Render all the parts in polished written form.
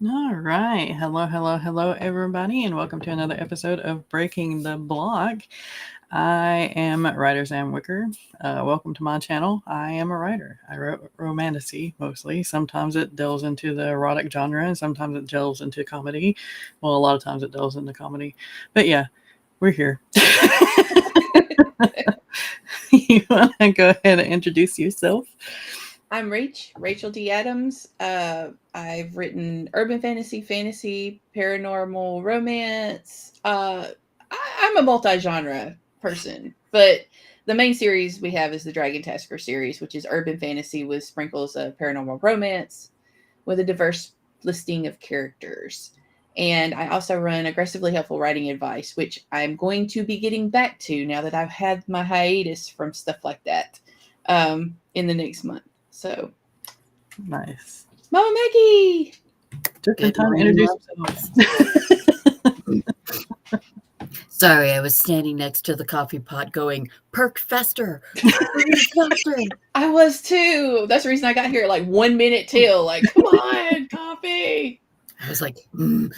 All right. Hello, everybody, and welcome to another episode of Breaking the Block. I am writer Sam Wicker. Welcome to my channel. I am a writer. I wrote romantasy mostly. Sometimes it delves into the erotic genre, and sometimes it delves into comedy. Well, a lot of times it delves into comedy. But yeah, we're here. You want to go ahead and introduce yourself? I'm Rach, Rachel D. Adams. I've written urban fantasy, paranormal, romance. I'm a multi-genre person, but the main series we have is the Dragon Tasker series, which is urban fantasy with sprinkles of paranormal romance, with a diverse listing of characters. And I also run aggressively helpful writing advice, which I'm going to be getting back to now that I've had my hiatus from stuff like that in the next month. So, Nice. Mama Maggie. Took the Good time to morning, introduce love. yourself. Sorry, I was standing next to the coffee pot going, perk fester, fester. I was too. That's the reason I got here at like 1 minute till. Like, come on, coffee. I was like, and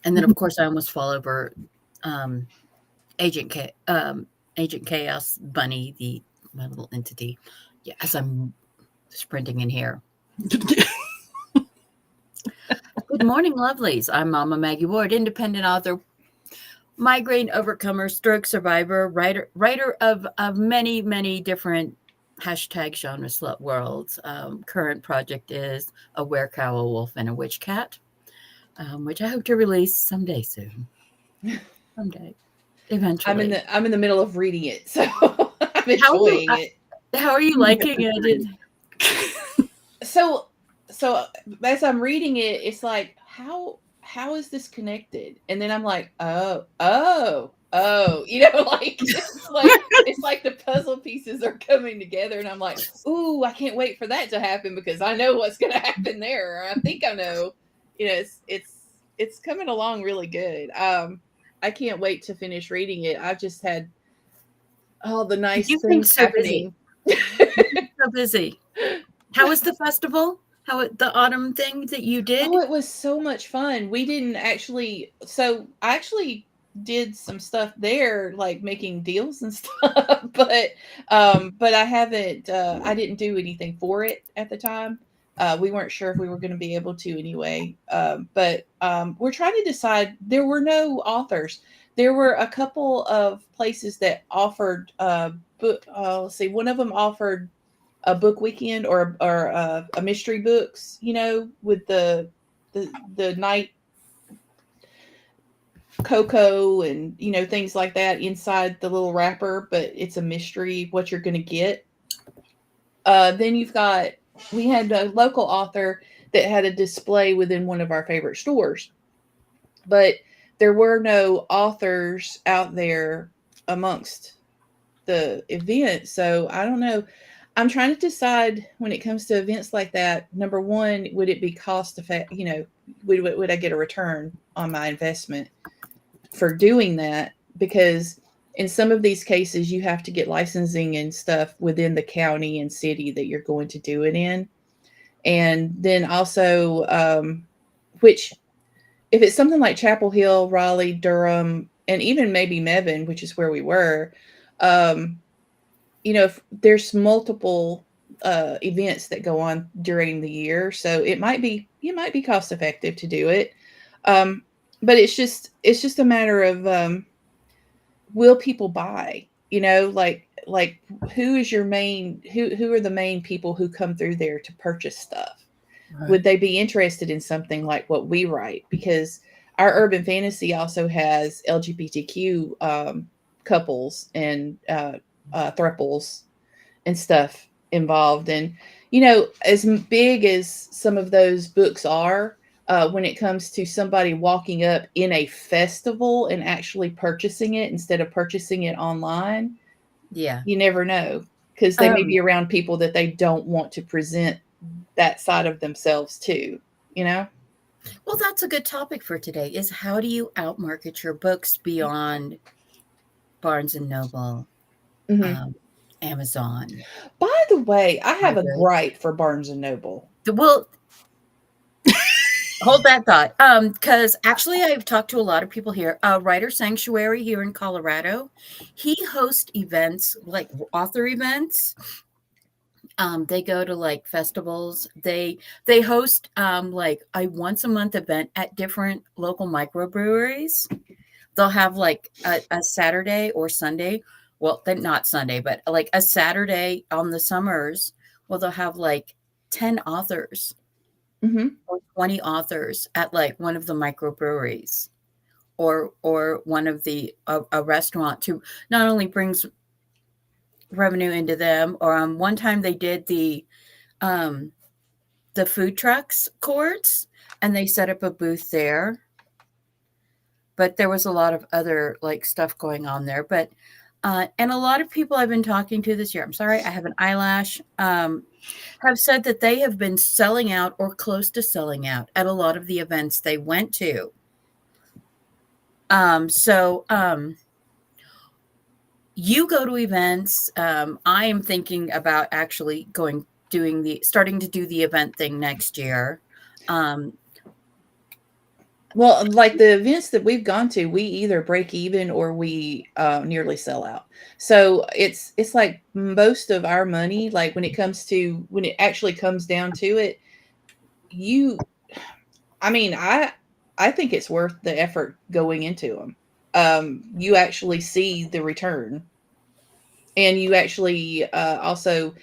then of course I almost fall over Agent Agent Chaos Bunny, my little entity. Yeah, as I'm sprinting in here. Good morning, lovelies. I'm Mama Maggie Ward, independent author, migraine overcomer, stroke survivor, writer of many different hashtag genre slut worlds. Current project is a werecow, a wolf, and a witch cat, which I hope to release someday soon. Someday, eventually. I'm in the middle of reading it, so I'm enjoying it. How are you liking it? So as I'm reading it, it's like how is this connected? And then I'm like, oh, like it's like the puzzle pieces are coming together, and I'm like, ooh, I can't wait for that to happen because I know what's going to happen there. Or I think I know. It's coming along really good. I can't wait to finish reading it. I've just had all the nice You've been things so busy. happening. So busy. How was the festival? The autumn thing that you did? Oh, it was so much fun. We didn't actually, so I actually did some stuff there, like making deals and stuff, but I haven't, I didn't do anything for it at the time. We weren't sure if we were going to be able to anyway. But we're trying to decide. There were no authors. There were a couple of places that offered book. Let's see, one of them offered a book weekend or a mystery books, with the night cocoa and things like that inside the little wrapper, but it's a mystery what you're going to get. Then we had a local author that had a display within one of our favorite stores, but there were no authors out there amongst the event. So I don't know. I'm trying to decide when it comes to events like that. Number one, would it be cost effective? Would I get a return on my investment for doing that? Because in some of these cases, you have to get licensing and stuff within the county and city that you're going to do it in. And then also, which if it's something like Chapel Hill, Raleigh, Durham, and even maybe Mebane, which is where we were, um, if there's multiple events that go on during the year, so it might be cost effective to do it. Um, but it's just a matter of will people buy? Like who is your main who are the main people who come through there to purchase stuff? Right. Would they be interested in something like what we write? Because our urban fantasy also has LGBTQ couples and thruples and stuff involved. And, as big as some of those books are, when it comes to somebody walking up in a festival and actually purchasing it instead of purchasing it online, Yeah. you never know because they may be around people that they don't want to present that side of themselves to, you know? Well, that's a good topic for today is how do you outmarket your books beyond Barnes and Noble, Hmm. um, Amazon, By the way, I have a libraries? gripe for Barnes and Noble. Well, Hold that thought. Because actually I've talked to a lot of people here. Writer Sanctuary here in Colorado. He hosts events like author events. They go to like festivals. They host like a once a month event at different local microbreweries. They'll have like a Saturday or Sunday. Well, then not Sunday, but like a Saturday on the summers. Well, they'll have like 10 authors or 20 authors at like one of the microbreweries or one of the a restaurant to not only brings revenue into them. Or one time they did the food trucks courts and they set up a booth there. But there was a lot of other like stuff going on there. But and a lot of people I've been talking to this year, I'm sorry, I have an eyelash, have said that they have been selling out or close to selling out at a lot of the events they went to. So you go to events. I am thinking about actually starting to do the event thing next year. Well, like the events that we've gone to, we either break even or we nearly sell out. So it's like most of our money, like when it actually comes down to it, I think it's worth the effort going into them. You actually see the return. And you actually also,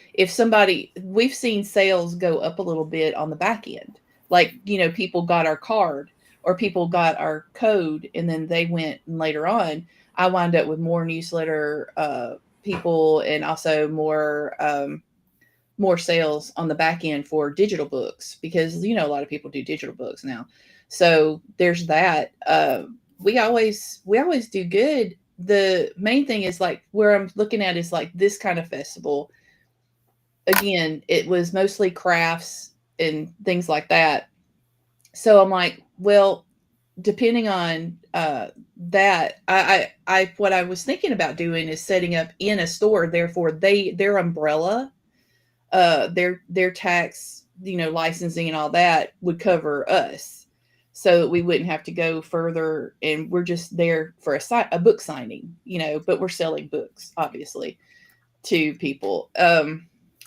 we've seen sales go up a little bit on the back end. Like, people got our card or people got our code and then they went, and later on, I wound up with more newsletter people and also more sales on the back end for digital books because, a lot of people do digital books now. So there's that. We always do good. The main thing is like where I'm looking at is like this kind of festival. Again, it was mostly crafts and things like that. So I'm like, well, depending on that, I what I was thinking about doing is setting up in a store. Therefore, their umbrella, their tax, licensing and all that would cover us. So that we wouldn't have to go further, and we're just there for a book signing, but we're selling books, obviously, to people. And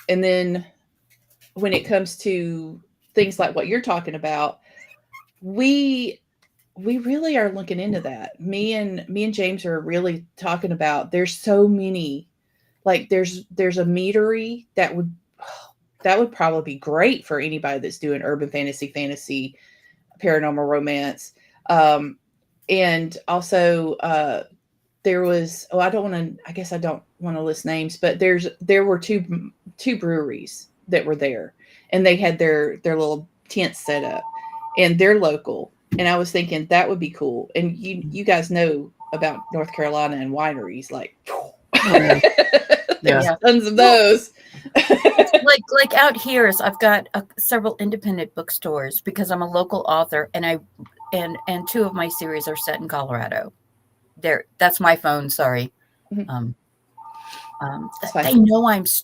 then when it comes to things like what you're talking about, we really are looking into that. Me and James are really talking about. There's so many, like there's a meadery that would probably be great for anybody that's doing urban fantasy, paranormal romance. And also there was, I guess I don't want to list names, but there were two breweries that were there and they had their little tents set up and they're local. And I was thinking that would be cool. And you guys know about North Carolina and wineries, like there's tons of those. like out here is I've got several independent bookstores because I'm a local author and and two of my series are set in Colorado. That's my phone. Sorry. Mm-hmm.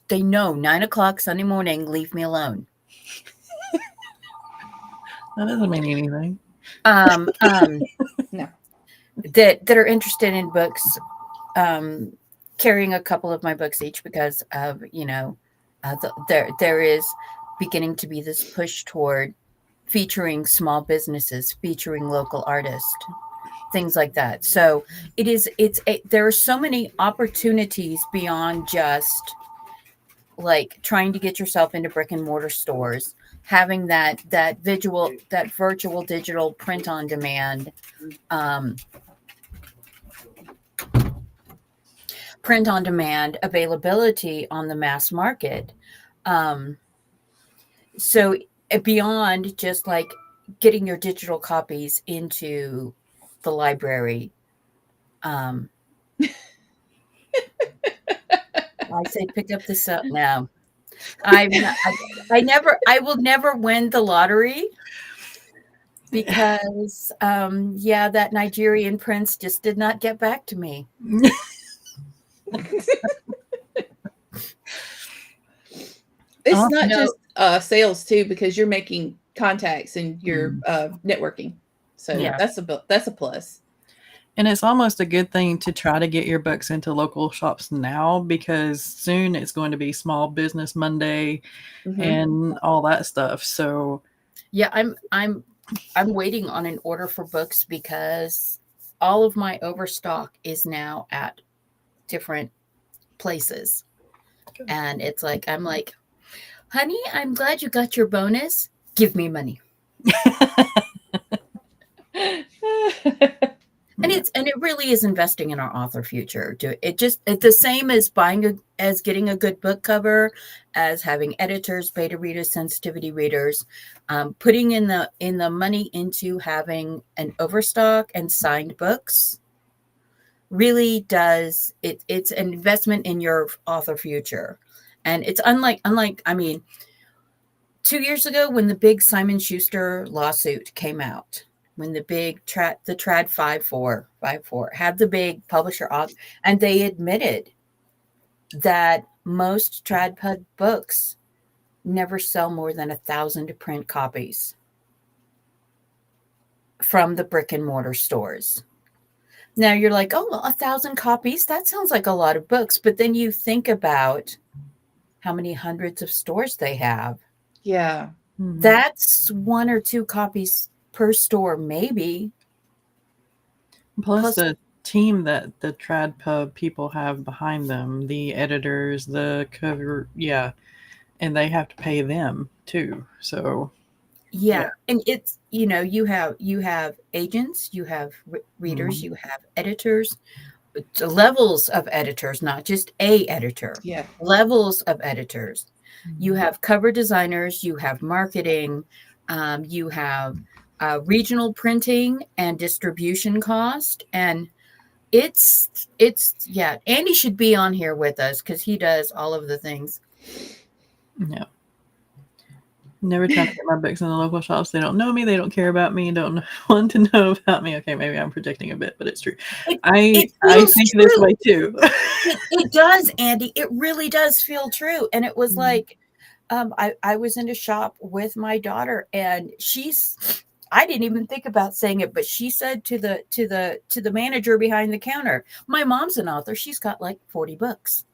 They know 9:00 Sunday morning. Leave me alone. That doesn't mean anything. No. That are interested in books. Carrying a couple of my books each because of there is beginning to be this push toward featuring small businesses, featuring local artists, things like that. So there are so many opportunities beyond just like trying to get yourself into brick and mortar stores, having that virtual digital print on demand, availability on the mass market. So beyond just like getting your digital copies into the library, I say pick up this up now. I will never win the lottery because that Nigerian prince just did not get back to me. It's not just sales too, because you're making contacts and your networking. So Yeah. that's a plus. And it's almost a good thing to try to get your books into local shops now, because soon it's going to be Small Business Monday and all that stuff. So yeah, I'm waiting on an order for books because all of my overstock is now at different places. And it's like, I'm like, honey, I'm glad you got your bonus. Give me money. And it really is investing in our author future. It's the same as as getting a good book cover, as having editors, beta readers, sensitivity readers, putting in the money into having an overstock and signed books really does it's an investment in your author future. And it's unlike I mean, 2 years ago when the big Simon Schuster lawsuit came out, when the big the Trad 5454 had the big publisher on, and they admitted that most Trad books never sell more than 1,000 print copies from the brick and mortar stores. Now you're like, oh, well, 1,000 copies, that sounds like a lot of books. But then you think about how many hundreds of stores they have. Yeah. That's 1 or 2 copies per store, maybe. Plus the team that the Trad Pub people have behind them, the editors, the cover, and they have to pay them too. So yeah. And it's, you have agents, you have readers, you have editors, levels of editors, not just a editor. Yeah. Levels of editors. You have cover designers, you have marketing, you have regional printing and distribution cost. And it's Andy should be on here with us because he does all of the things. Yeah. Never try to get my books in the local shops. They don't know me. They don't care about me. Don't want to know about me. Okay, maybe I'm projecting a bit, but it's true. I think true. this way too. It does, Andy. It really does feel true. And it was like, I was in a shop with my daughter, and I didn't even think about saying it, but she said to the manager behind the counter, my mom's an author. She's got like 40 books.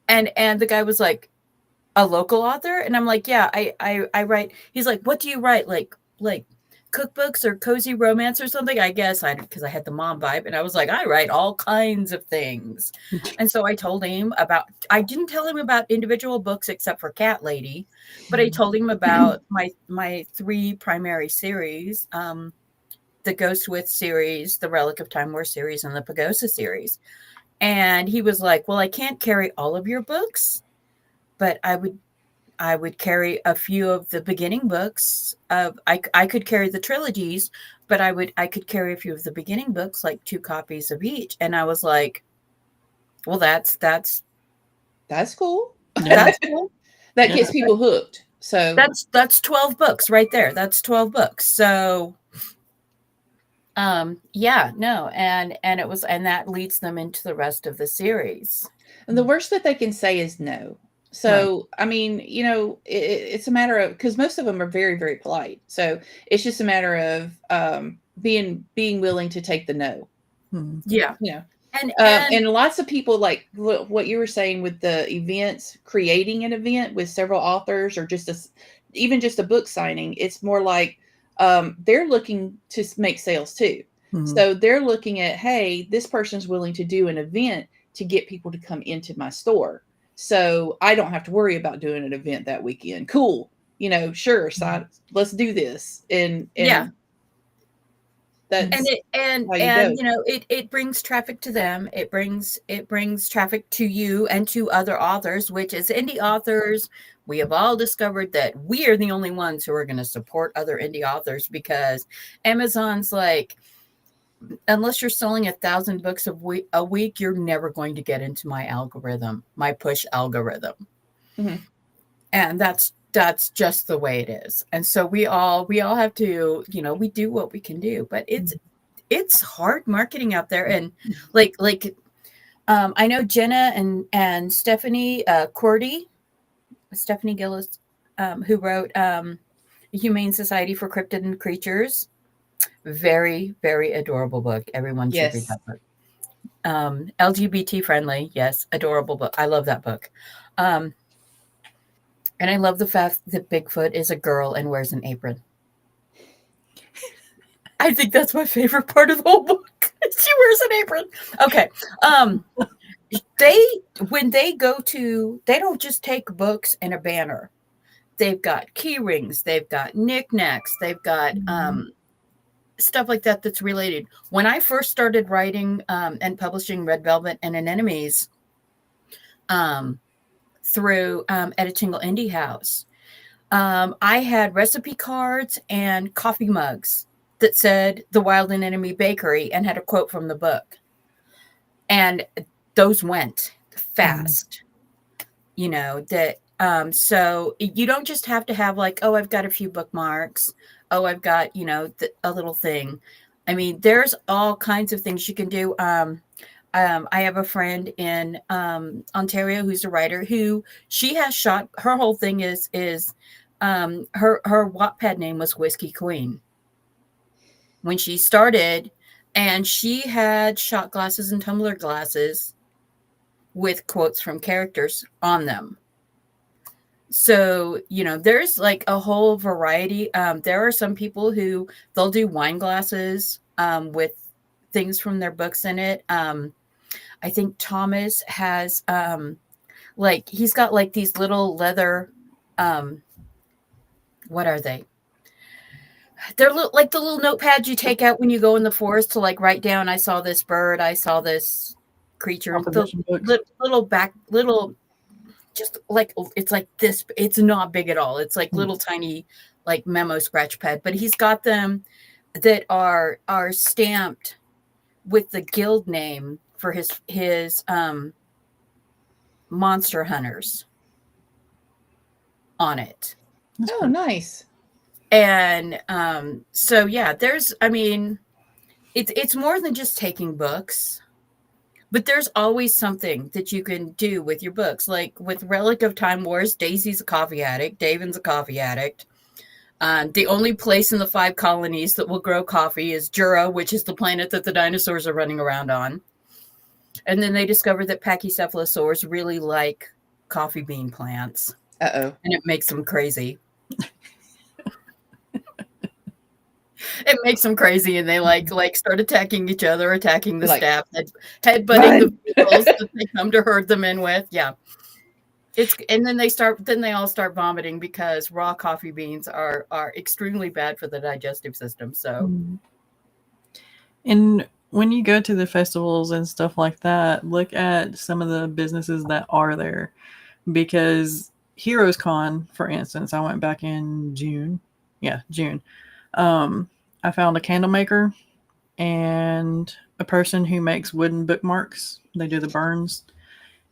And the guy was like, a local author? And I'm like, yeah, I write. He's like, what do you write? Like cookbooks or cozy romance or something? I guess because I had the mom vibe. And I was like, I write all kinds of things. And so I told him I didn't tell him about individual books except for Cat Lady, but I told him about my 3 primary series, the Ghost With series, the Relic of Time War series, and the Pagosa series. And he was like, well, I can't carry all of your books, but I would carry a few of the beginning books. I could carry the trilogies, but I could carry a few of the beginning books, like 2 copies of each. And I was like, well, that's cool. Yeah. That's cool. That gets people hooked. So that's 12 books right there. That's 12 books. So and it was, and that leads them into the rest of the series. And the worst that they can say is no. So, right. I mean, it's a matter of, because most of them are very, very polite. So it's just a matter of being willing to take the no. Yeah. And lots of people, like what you were saying with the events, creating an event with several authors, or even just a book signing. It's more like they're looking to make sales too. So they're looking at, hey, this person's willing to do an event to get people to come into my store. So I don't have to worry about doing an event that weekend. Cool. Sure. So let's do this. And that's it brings traffic to them. It brings traffic to you and to other authors, which as indie authors, we have all discovered that we are the only ones who are going to support other indie authors, because Amazon's like, unless you're selling 1,000 books a week, you're never going to get into my algorithm, my push algorithm. And that's just the way it is. And so we all have to, we do what we can do, but it's hard marketing out there. And like I know Jenna and Stephanie Cordy, Stephanie Gillis, who wrote Humane Society for Cryptid and Creatures. Very, very adorable book. Everyone should read Yes. that book. LGBT friendly, yes, adorable book. I love that book. And I love the fact that Bigfoot is a girl and wears an apron. I think that's my favorite part of the whole book. She wears an apron. Okay. When they go to, they don't just take books and a banner. They've got key rings, they've got knickknacks, they've got stuff like that that's related. When I first started writing and publishing Red Velvet and Anemones through At a Tingle Indie House, I had recipe cards and coffee mugs that said The Wild Anemone Bakery and had a quote from the book. And those went fast, you know, that so you don't just have to have like, oh, I've got a few bookmarks. Oh, I've got, you know, a little thing. I mean, there's all kinds of things you can do. I have a friend in Ontario who's a writer who she has shot. Her whole thing is her Wattpad name was Whiskey Queen when she started, and she had shot glasses and tumbler glasses with quotes from characters on them. So, you know, there's like a whole variety. There are some people who they'll do wine glasses with things from their books in it. I think Thomas has like he's got like these little leather what are they? They're like the little notepads you take out when you go in the forest to like write down, I saw this bird, I saw this creature. The little just like it's like this, it's not big at all. It's like little tiny like memo scratch pad, but he's got them that are stamped with the guild name for his monster hunters on it. Oh, nice. And so yeah, there's, I mean, it's more than just taking books, but there's always something that you can do with your books. Like with Relic of Time Wars, Daisy's a coffee addict, Davin's a coffee addict. The only place in the 5 colonies that will grow coffee is Jura, which is the planet that the dinosaurs are running around on. And then they discovered that pachycephalosaurs really like coffee bean plants. Uh-oh. And it makes them crazy. It makes them crazy, and they like start attacking each other, attacking the staff, headbutting the vehicles that they come to herd them in with. Yeah. And then they all start vomiting because raw coffee beans are extremely bad for the digestive system. So, and when you go to the festivals and stuff like that, look at some of the businesses that are there, because Heroes Con, for instance, I went back in June. Yeah, June. I found a candle maker and a person who makes wooden bookmarks. They do the burns.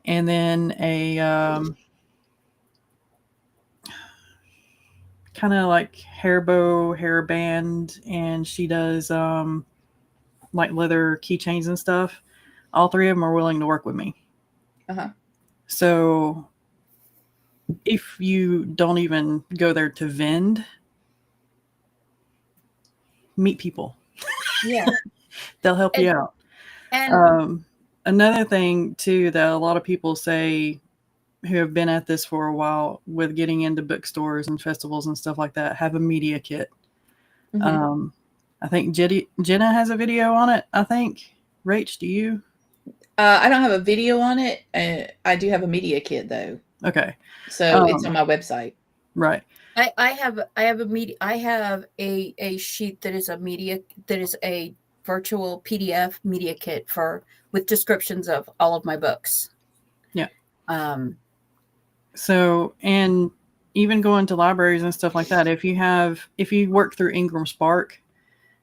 And then a kind of like hair bow, hair band, and she does like leather keychains and stuff. All 3 of them are willing to work with me. Uh-huh. So if you don't even go there to vend, meet people. Yeah. They'll help you out. And another thing too that a lot of people say who have been at this for a while with getting into bookstores and festivals and stuff like that, have a media kit. Mm-hmm. I think Jenna has a video on it. I think. Rach, do you? I don't have a video on it. I do have a media kit though. Okay. So it's on my website. Right. I have a sheet that is a virtual PDF media kit with descriptions of all of my books. Yeah. So, and even going to libraries and stuff like that, if you work through Ingram Spark,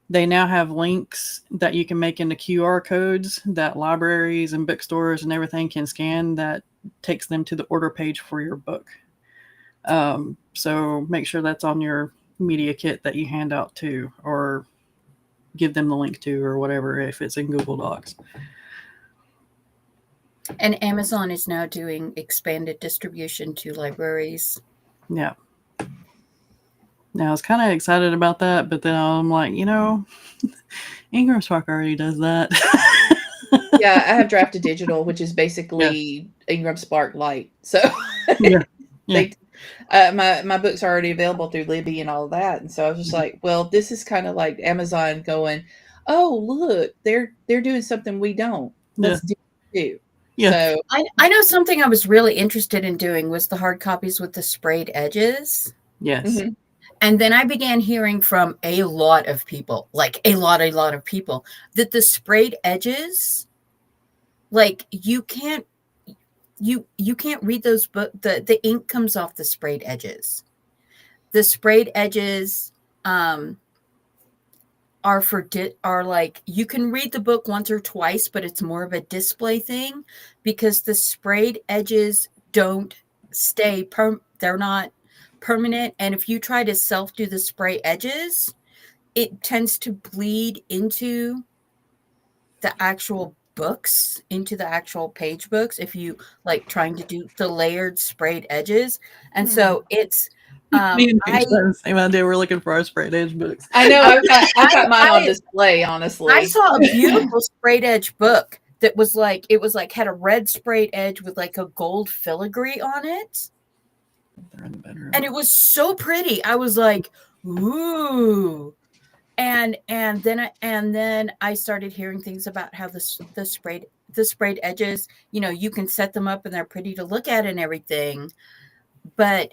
they now have links that you can make into QR codes that libraries and bookstores and everything can scan that takes them to the order page for your book. So make sure that's on your media kit that you hand out to, or give them the link to, or whatever, if it's in Google Docs. And Amazon is now doing expanded distribution to libraries. Yeah. Now I was kind of excited about that, but then I'm like, Ingram Spark already does that. Yeah, I have Drafted Digital, which is basically Ingram Spark Lite. So Yeah. they my books are already available through Libby and all of that. And so I was just like, well, this is kind of like Amazon going, oh, look, they're doing something we don't. Let's do it too. Yeah. So I know something I was really interested in doing was the hard copies with the sprayed edges. Yes. mhm. And then I began hearing from a lot of people, like a lot of people, that the sprayed edges, like you can't read those books. The ink comes off the sprayed edges. The sprayed edges are like you can read the book once or twice, but it's more of a display thing because the sprayed edges don't stay they're not permanent, and if you try to self do the spray edges, it tends to bleed into the actual books, into the actual page books, if you like trying to do the layered sprayed edges. And so it's Me and Paige had the same idea. We're looking for our sprayed edge books. I know I've got mine on display, honestly. I saw a beautiful sprayed edge book that was like, it was like had a red sprayed edge with like a gold filigree on it. They're in the bedroom. And it was so pretty. I was like, ooh. And then I started hearing things about how the sprayed edges, you can set them up and they're pretty to look at and everything, but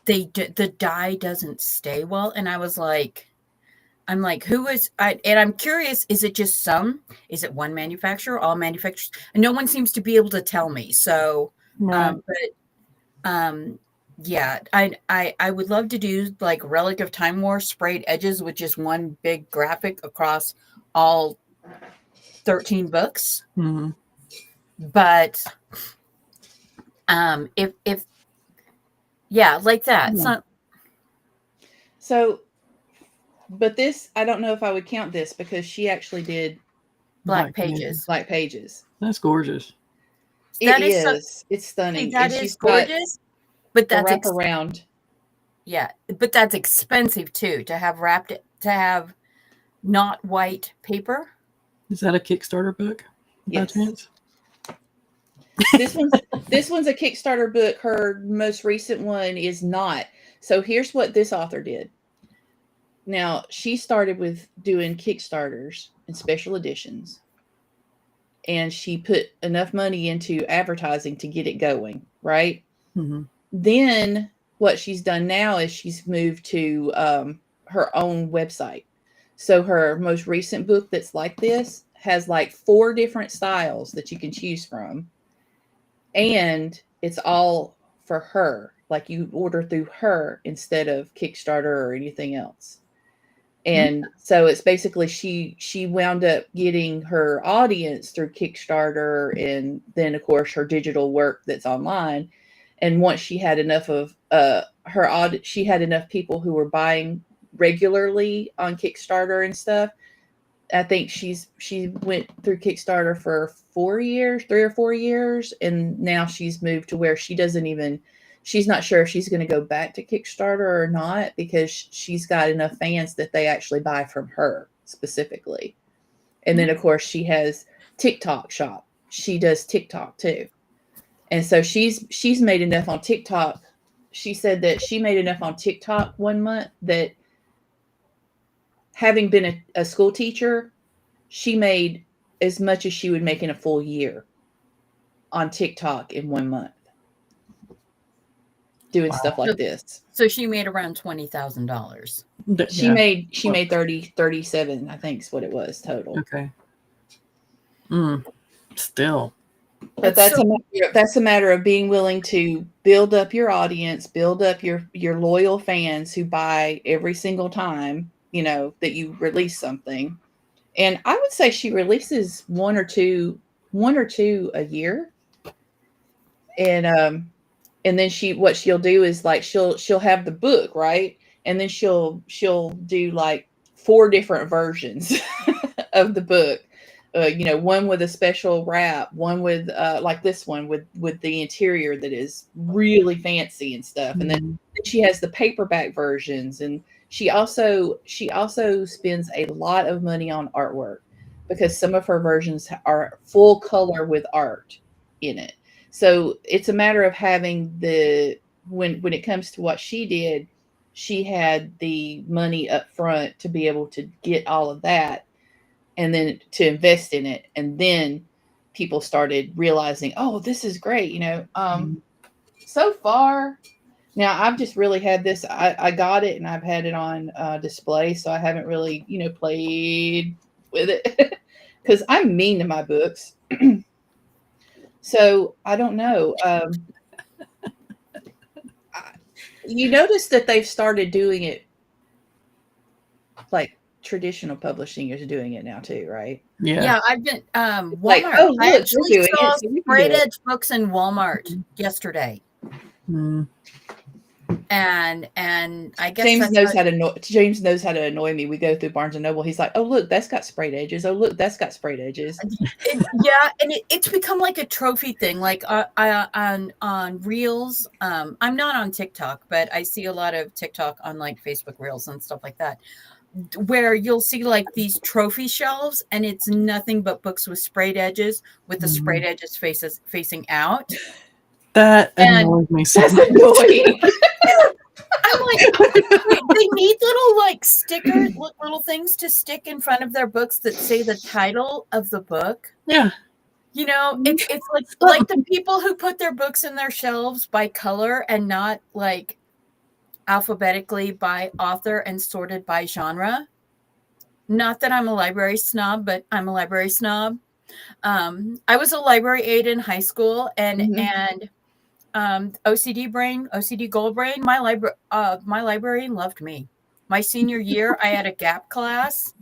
the dye doesn't stay well. And I'm like, and I'm curious, is it just is it one manufacturer, all manufacturers? And no one seems to be able to tell me. So, Right. yeah, I would love to do like Relic of Time War sprayed edges with just one big graphic across all 13 books. Mm-hmm. But if yeah, like that. Yeah. So, but this, I don't know if I would count this because she actually did Black Pages. Black Pages. That's gorgeous. That It is is. It's stunning. That is gorgeous. But that's wrap around. Yeah, but that's expensive too to have not white paper. Is that a Kickstarter book? Yes. By chance? This one's a Kickstarter book. Her most recent one is not. So here's what this author did. Now, she started with doing Kickstarters and special editions, and she put enough money into advertising to get it going, right? Mm-hmm. Then what she's done now is she's moved to her own website. So her most recent book that's like this has like 4 different styles that you can choose from. And it's all for her. Like you order through her instead of Kickstarter or anything else. And so it's basically she wound up getting her audience through Kickstarter, and then of course her digital work that's online. And once she had enough of she had enough people who were buying regularly on Kickstarter and stuff. I think she went through Kickstarter for 3 or 4 years, and now she's moved to where she's not sure if she's going to go back to Kickstarter or not, because she's got enough fans that they actually buy from her specifically. And then of course she has TikTok shop. She does TikTok too. And so she's made enough on TikTok. She said that she made enough on TikTok one month that, having been a school teacher, she made as much as she would make in a full year on TikTok in 1 month doing stuff like this. So she made around $20,000. She made 37, I think is what it was total. Okay. Still. But that's a matter of being willing to build up your audience, build up your loyal fans who buy every single time, that you release something. And I would say she releases one or two a year. And then what she'll do is like she'll have the book, right? And then she'll do like 4 different versions of the book. one with a special wrap, one with like this one with the interior that is really fancy and stuff. And then she has the paperback versions, and she also spends a lot of money on artwork because some of her versions are full color with art in it. So it's a matter of having when it comes to what she did, she had the money up front to be able to get all of that and then to invest in it. And then people started realizing, oh, this is great. So far now I've just really had this, I got it and I've had it on display. So I haven't really, played with it because I'm mean to my books. So I don't know. You notice that they've started doing it like traditional publishing is doing it now too, right? Yeah, I've been Walmart. Like, oh, look, I actually doing saw it, so we can Sprayed do it. Edge books in Walmart yesterday. And I guess James knows how to annoy me. We go through Barnes and Noble. He's like, "Oh, look, that's got sprayed edges. Oh, look, that's got sprayed edges." Yeah, and it's become like a trophy thing. Like on Reels, I'm not on TikTok, but I see a lot of TikTok on like Facebook Reels and stuff like that, where you'll see like these trophy shelves, and it's nothing but books with sprayed edges, with the sprayed edges facing out. That annoys me so That's much. annoying. I'm like, they need little like stickers, little things to stick in front of their books that say the title of the book. Yeah. It's like the people who put their books in their shelves by color and not like alphabetically by author and sorted by genre. Not that I'm a library snob, but I'm a library snob. I was a library aide in high school, and OCD gold brain. My librarian loved me. My senior year, I had a gap class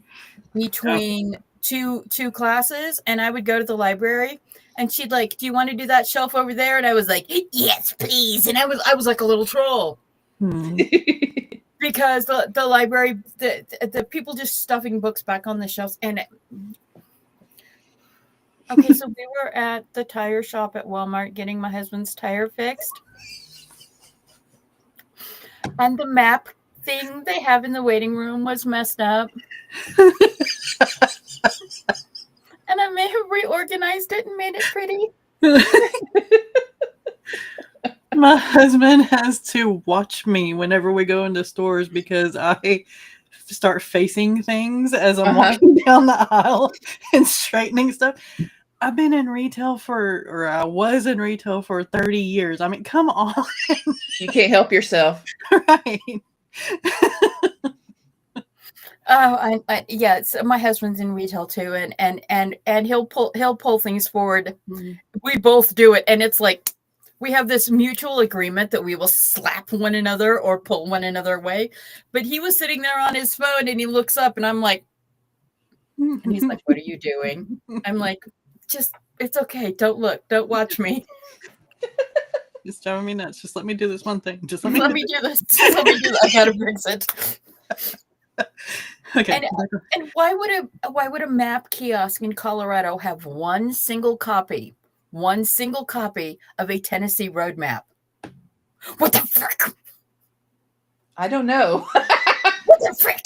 between two classes, and I would go to the library, and she'd like, "Do you want to do that shelf over there?" And I was like, "Yes, please." And I was like a little troll. Because the library, the people just stuffing books back on the shelves. And okay, so we were at the tire shop at Walmart getting my husband's tire fixed. And the map thing they have in the waiting room was messed up. And I may have reorganized it and made it pretty. My husband has to watch me whenever we go into stores because I start facing things as I'm walking down the aisle and straightening stuff. I've been in retail I was in retail for 30 years. I mean, come on. You can't help yourself. Right. Oh, yeah. So my husband's in retail too, and he'll pull things forward. We both do it, and it's like we have this mutual agreement that we will slap one another or pull one another away. But he was sitting there on his phone, and he looks up, and I'm like, and he's like, "What are you doing?" I'm like, it's okay. Don't look. Don't watch me. It's driving me nuts. Just let me do this one thing. Just let me do this. Just let me do that. I gotta fix it. Okay. And why would a map kiosk in Colorado have one single copy of a Tennessee road map? What the frick? I don't know. What the frick?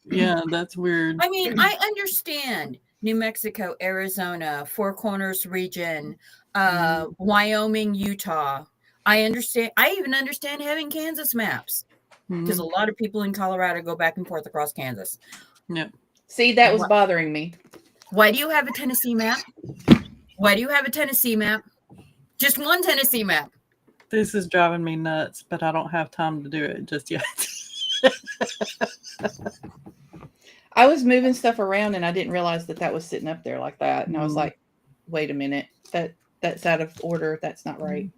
Yeah, that's weird. I mean, I understand New Mexico, Arizona, Four Corners region, Wyoming, Utah. I understand. I even understand having Kansas maps because a lot of people in Colorado go back and forth across Kansas. Yeah. See, that was bothering me. Why do you have a Tennessee map? Why do you have a Tennessee map? Just one Tennessee map. This is driving me nuts, but I don't have time to do it just yet. I was moving stuff around and I didn't realize that was sitting up there like that. And I was like, wait a minute, that's out of order. That's not right.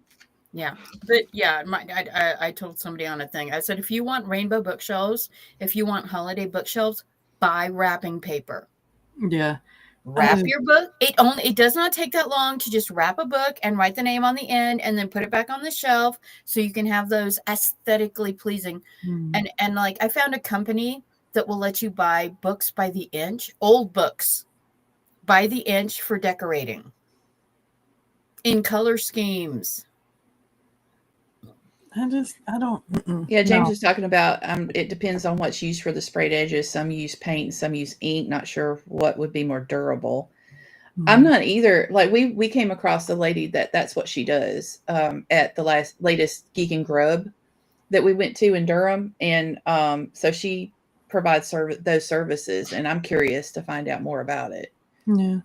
Yeah. But yeah, I told somebody on a thing. I said, if you want rainbow bookshelves, if you want holiday bookshelves, buy wrapping paper. Yeah. Wrap your book. It does not take that long to just wrap a book and write the name on the end and then put it back on the shelf so you can have those aesthetically pleasing. And like I found a company that will let you buy books by the inch, old books by the inch for decorating in color schemes. I don't. Yeah, James No. was talking about it depends on what's used for the sprayed edges. Some use paint, some use ink. Not sure what would be more durable. I'm Mhm. not either. Like we came across a lady that's what she does at the latest Geek and Grub that we went to in Durham, and so she provides those services, and I'm curious to find out more about it. Yeah.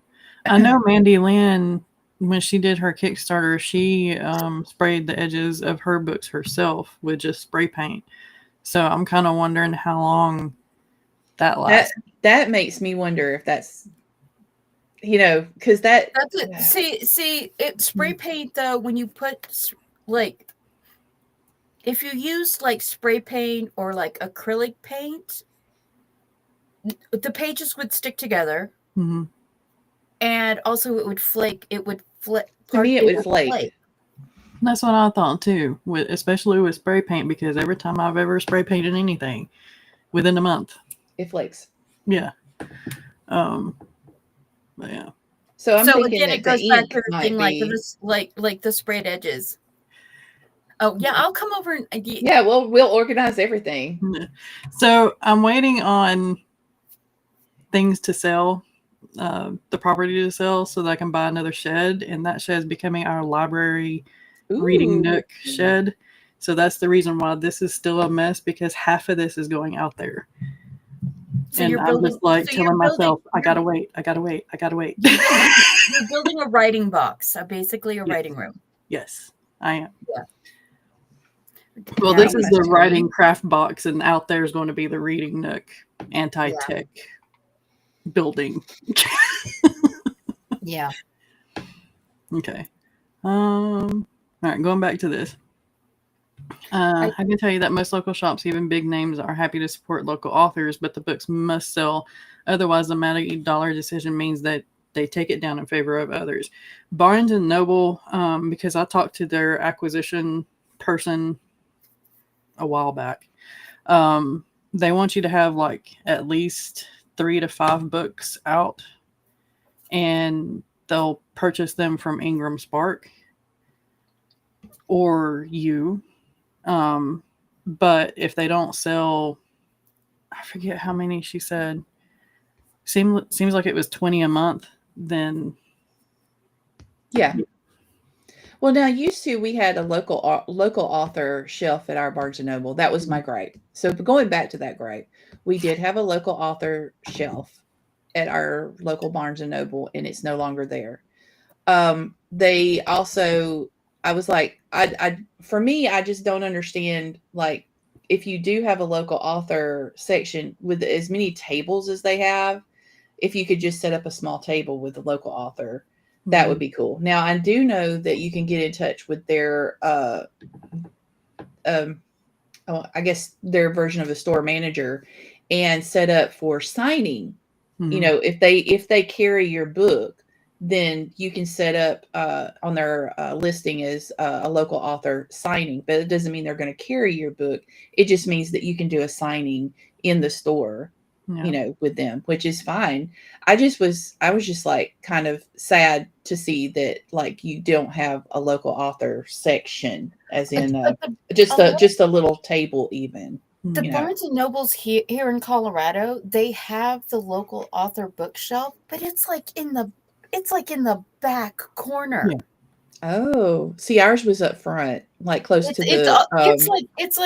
I know Mandy Lynn, when she did her Kickstarter, she sprayed the edges of her books herself with just spray paint. So I'm kind of wondering how long that lasts. That makes me wonder if that's because that's it. See, it spray paint though. When you put like, if you use like spray paint or like acrylic paint, the pages would stick together, Mm-hmm. and also it would flake. It would flip. To me, it would flake. That's what I thought too, especially with spray paint, because every time I've ever spray painted anything, within a month, it flakes. Yeah. But yeah. So I'm thinking again, that it goes the back ink to the might thing be like the sprayed edges. Oh yeah, I'll come over and yeah. We'll organize everything. So I'm waiting on things to sell, the property to sell, so that I can buy another shed, and that shed is becoming our library reading nook shed. So that's the reason why this is still a mess, because half of this is going out there. So and I'm just like telling myself, I gotta wait. You're building a writing box, basically a writing room. Yes, I am. Yeah. Well, this is the writing craft box, and out there is going to be the reading nook anti-tech building. Yeah. Okay. All right, going back to this. I can tell you that most local shops, even big names, are happy to support local authors, but the books must sell. Otherwise, the Magie dollar decision means that they take it down in favor of others. Barnes and Noble, because I talked to their acquisition person a while back, they want you to have like at least 3 to 5 books out, and they'll purchase them from Ingram Spark or you. But if they don't sell, I forget how many she said, seems like it was 20 a month, then yeah. Well, now used to we had a local author shelf at our Barnes and Noble. That was my gripe. So going back to that gripe, we did have a local author shelf at our local Barnes and Noble, and it's no longer there. They also, I was like, for me, I just don't understand, like, if you do have a local author section with as many tables as they have, if you could just set up a small table with the local author, that would be cool. Now, I do know that you can get in touch with their, I guess their version of a store manager and set up for signing. You know, if they carry your book, then you can set up on their listing as a local author signing. But it doesn't mean they're going to carry your book. It just means that you can do a signing in the store, you know, with them, which is fine. I was just like kind of sad to see that, like, you don't have a local author section, as in just a little table even. The Barnes and Nobles here in Colorado, they have the local author bookshelf, but it's like in the back corner. Yeah. Oh, see, ours was up front, like close to the. It's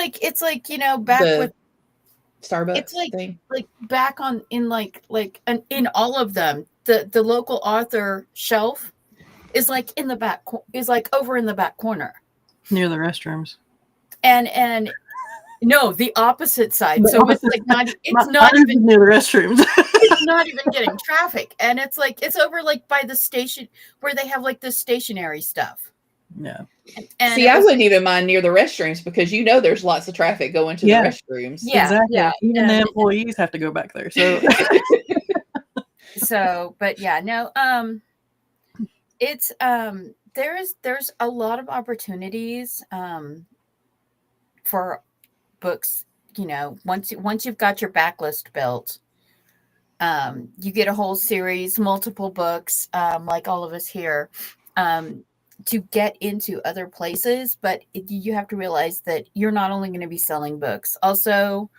like you know, back with Starbucks. It's like thing. Like back on in in all of them, the local author shelf is like in the back, is like over in the back corner near the restrooms. And no, the opposite side. So it's like not even near the restrooms. It's not even getting traffic, and it's like it's over like by the station where they have like the stationary stuff. Yeah. And see, I wouldn't even mind near the restrooms, because you know there's lots of traffic going to the restrooms. Yeah, exactly. Yeah. Even the employees have to go back there. So but yeah, no, it's there's a lot of opportunities for books once you've got your backlist built, you get a whole series, multiple books, like all of us here, to get into other places. But you have to realize that you're not only going to be selling books. Also,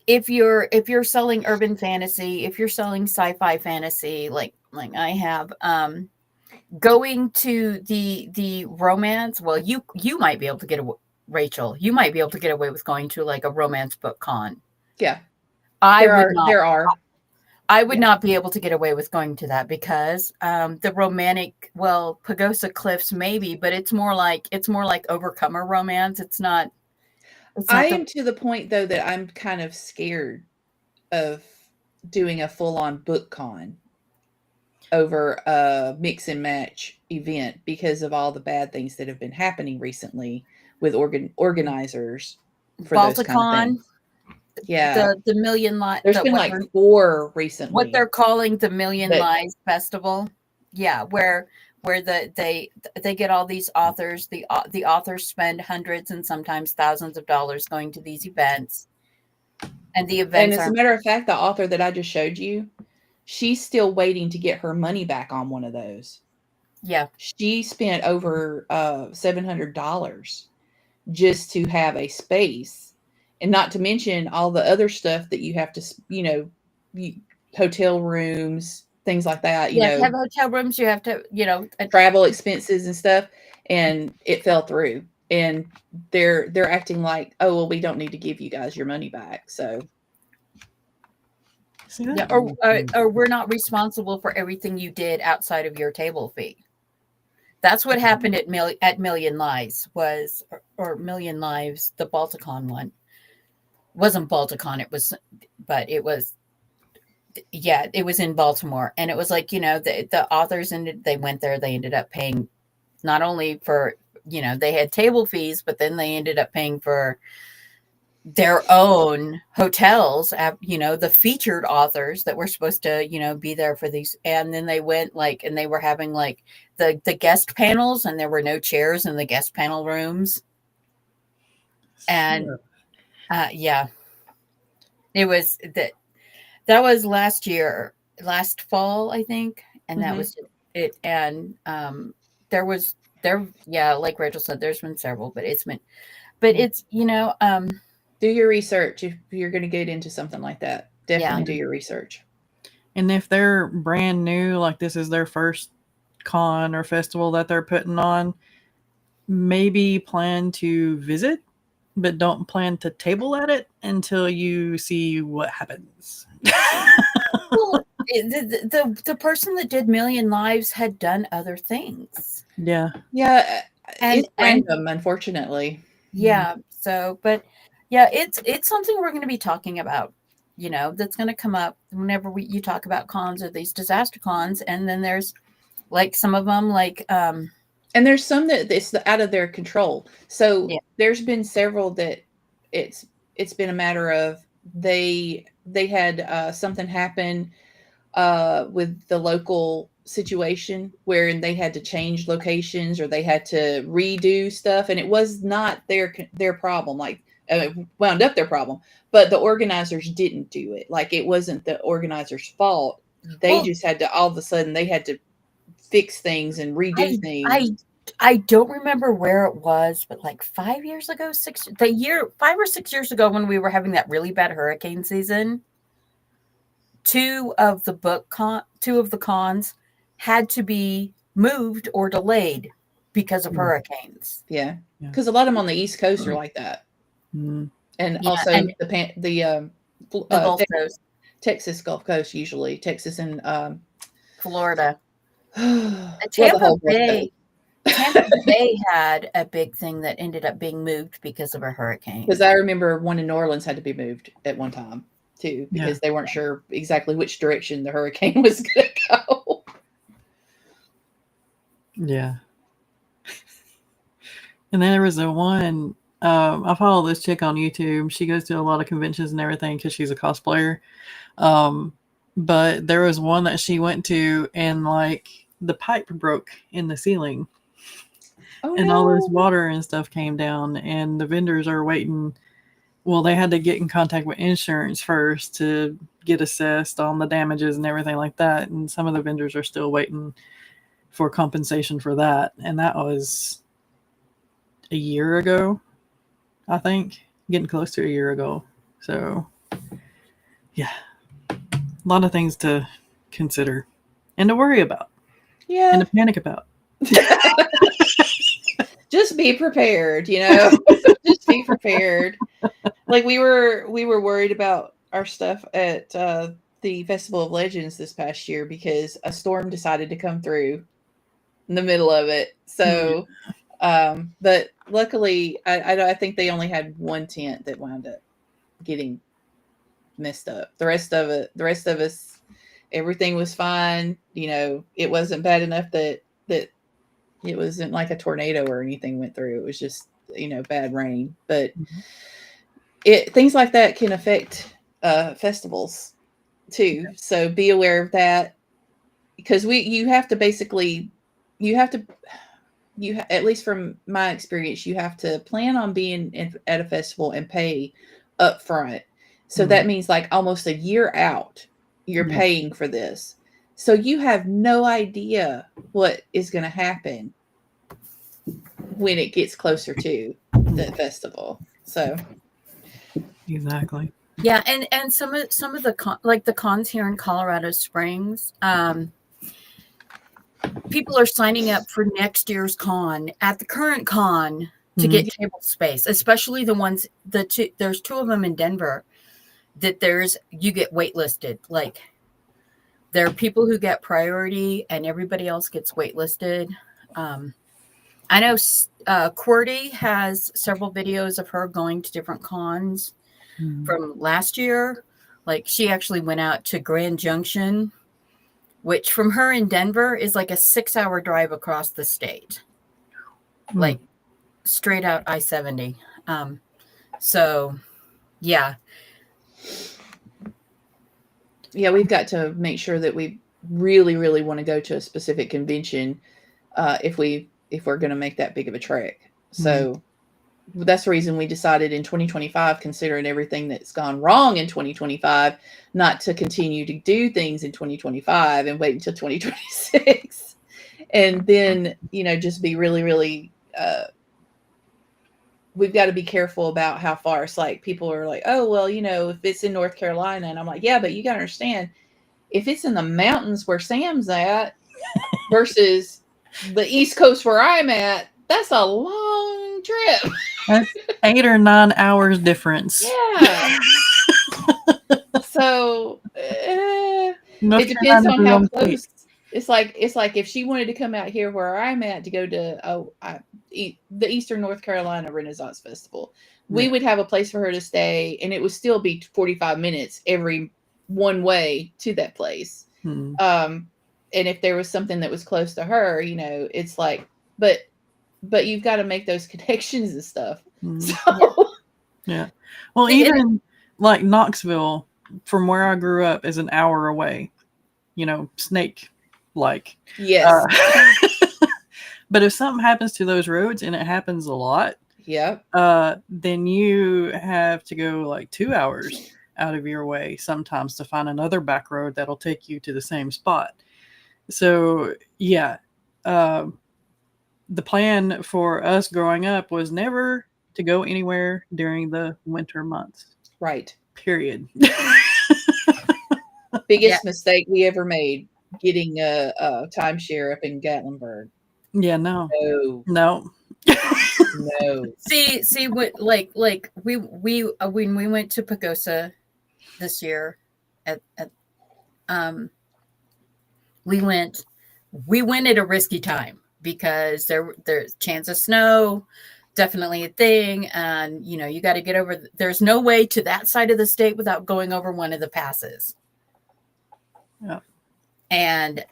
if you're selling urban fantasy, if you're selling sci-fi fantasy, like I have, going to the romance, well, you might be able to get away, Rachel, you might be able to get away with going to like a romance book con. Yeah. I would Yeah. not be able to get away with going to that because the romantic, well, Pagosa Cliffs maybe, but it's more like Overcomer romance. It's not I am to the point though that I'm kind of scared of doing a full-on book con over a mix and match event because of all the bad things that have been happening recently with organizers for those kind of Balticon. things. Yeah, The Million Lies. there's been like 4 recently. What they're calling the Million Lies Festival. Yeah, where they get all these authors. The authors spend hundreds and sometimes thousands of dollars going to these events, and the events. And as a matter of fact, the author that I just showed you, she's still waiting to get her money back on one of those. Yeah, she spent over $700 just to have a space. And not to mention all the other stuff that you have to, hotel rooms, things like that. You have to have hotel rooms. You have to, travel expenses and stuff. And it fell through. And they're acting like, oh, well, we don't need to give you guys your money back. So, yeah, or we're not responsible for everything you did outside of your table fee. That's what happened at Million Lies or Million Lives, the Balticon one. Wasn't Balticon, it was in Baltimore. And it was like, the authors they went there, they ended up paying not only for, they had table fees, but then they ended up paying for their own hotels, the featured authors that were supposed to, be there for these. And then they went and they were having the guest panels, and there were no chairs in the guest panel rooms. And it was that was last fall, I think. And that was it. And like Rachel said, there's been several, but it's do your research if you're going to get into something like that. Definitely do your research. And if they're brand new, like this is their first con or festival that they're putting on, maybe plan to visit, but don't plan to table at it until you see what happens. Well, the person that did Million Lives had done other things. Yeah, it's random, unfortunately. Yeah. So, but yeah, it's something we're going to be talking about. That's going to come up whenever you talk about cons or these disaster cons. And then there's like some of them and there's some that it's out of their control. So there's been several that it's been a matter of they had something happen with the local situation where they had to change locations or they had to redo stuff, and it was not their problem. Like it wound up their problem, but the organizers didn't do it. Like it wasn't the organizers' fault. They just had to all of a sudden they had to fix things and redo things. I don't remember where it was, but like 5 years ago, 5 or 6 years ago, when we were having that really bad hurricane season, two of the cons had to be moved or delayed because of hurricanes. Yeah, because a lot of them on the East Coast are like that, and also the Gulf Coast. Texas Gulf Coast, usually Texas and Florida. Tampa Bay had a big thing that ended up being moved because of a hurricane. Because I remember one in New Orleans had to be moved at one time too, because they weren't sure exactly which direction the hurricane was going to go. Yeah. And then there was a one, I follow this chick on YouTube. She goes to a lot of conventions and everything because she's a cosplayer. But there was one that she went to and like the pipe broke in the ceiling. Oh and all this no. water and stuff came down, and the vendors are waiting. Well, they had to get in contact with insurance first to get assessed on the damages and everything like that. And some of the vendors are still waiting for compensation for that. And that was a year ago, I think, getting close to a year ago. So, yeah, a lot of things to consider and to worry about and Yeah. to panic about. Just be prepared, just be prepared. Like we were worried about our stuff at the Festival of Legends this past year because a storm decided to come through in the middle of it. So, but luckily, I think they only had one tent that wound up getting messed up. The rest of us, everything was fine. It wasn't bad enough that it wasn't like a tornado or anything went through. It was just bad rain. But things like that can affect festivals too. So be aware of that because you have to at least from my experience, you have to plan on being at a festival and pay up front. So that means like almost a year out, you're paying for this. So you have no idea what is going to happen when it gets closer to the festival. So Exactly. Yeah, and some of the the cons here in Colorado Springs, people are signing up for next year's con at the current con to get table space, especially the ones there's two of them in Denver that you get waitlisted. Like there are people who get priority and everybody else gets waitlisted. I know QWERTY has several videos of her going to different cons from last year. Like she actually went out to Grand Junction, which from her in Denver is like a 6-hour drive across the state, like straight out I-70. So yeah. Yeah, we've got to make sure that we really, really want to go to a specific convention if we're going to make that big of a trek. So that's the reason we decided in 2025, considering everything that's gone wrong in 2025, not to continue to do things in 2025 and wait until 2026. And then, just be really, really, we've got to be careful about how far. It's like people are like, oh, well, if it's in North Carolina. And I'm like, yeah, but you got to understand, if it's in the mountains where Sam's at versus the East Coast where I'm at, that's a long trip. That's 8 or 9 hours difference. Yeah. So it depends on how close. It's like if she wanted to come out here where I'm at to go to the Eastern North Carolina Renaissance Festival, we would have a place for her to stay, and it would still be 45 minutes every one way to that place. And if there was something that was close to her, it's like, but you've got to make those connections and stuff. So, yeah. Well, even like Knoxville, from where I grew up, is an hour away. Snake like. Yes. But if something happens to those roads, and it happens a lot, then you have to go like 2 hours out of your way sometimes to find another back road that'll take you to the same spot. So yeah, the plan for us growing up was never to go anywhere during the winter months. Right. Period. Biggest mistake we ever made, getting a timeshare up in Gatlinburg. Yeah, no. No. See what like we when we went to Pagosa this year we went at a risky time because there's chance of snow, definitely a thing, and you got to get over. There's no way to that side of the state without going over one of the passes. Yeah, and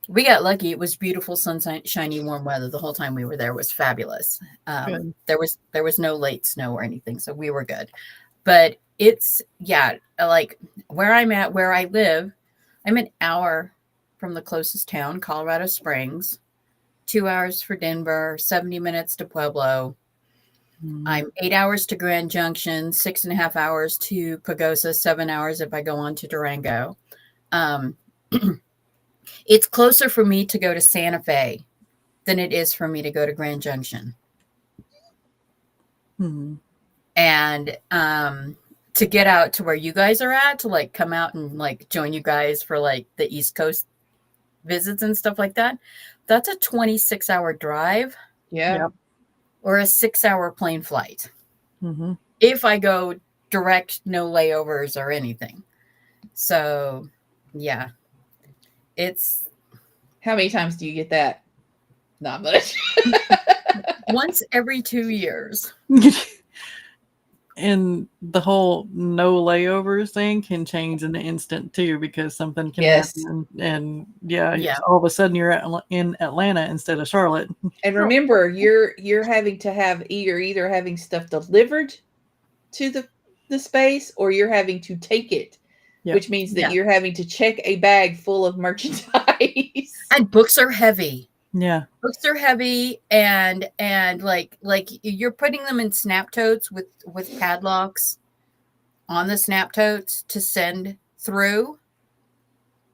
we got lucky. It was beautiful, sunshine, shiny, warm weather. The whole time we were there was fabulous. There was no late snow or anything, so we were good. But it's like where I'm at, where I live, I'm an hour from the closest town, Colorado Springs, 2 hours for Denver, 70 minutes to Pueblo. I'm 8 hours to Grand Junction, 6.5 hours to Pagosa, 7 hours if I go on to Durango. It's closer for me to go to Santa Fe than it is for me to go to Grand Junction. And to get out to where you guys are at, to like come out and like join you guys for like the East Coast visits and stuff like that, that's a 26-hour drive. Yeah. Or a 6-hour plane flight. If I go direct, no layovers or anything. So, yeah. It's... How many times do you get that? Not much. Once every 2 years. And the whole no layovers thing can change in an instant too, because something can happen. And all of a sudden you're in Atlanta instead of Charlotte. And remember, you're having to have either having stuff delivered to the space, or you're having to take it, which means that you're having to check a bag full of merchandise. And books are heavy. Yeah. Books are heavy, and like you're putting them in snap totes with padlocks on the snap totes to send through.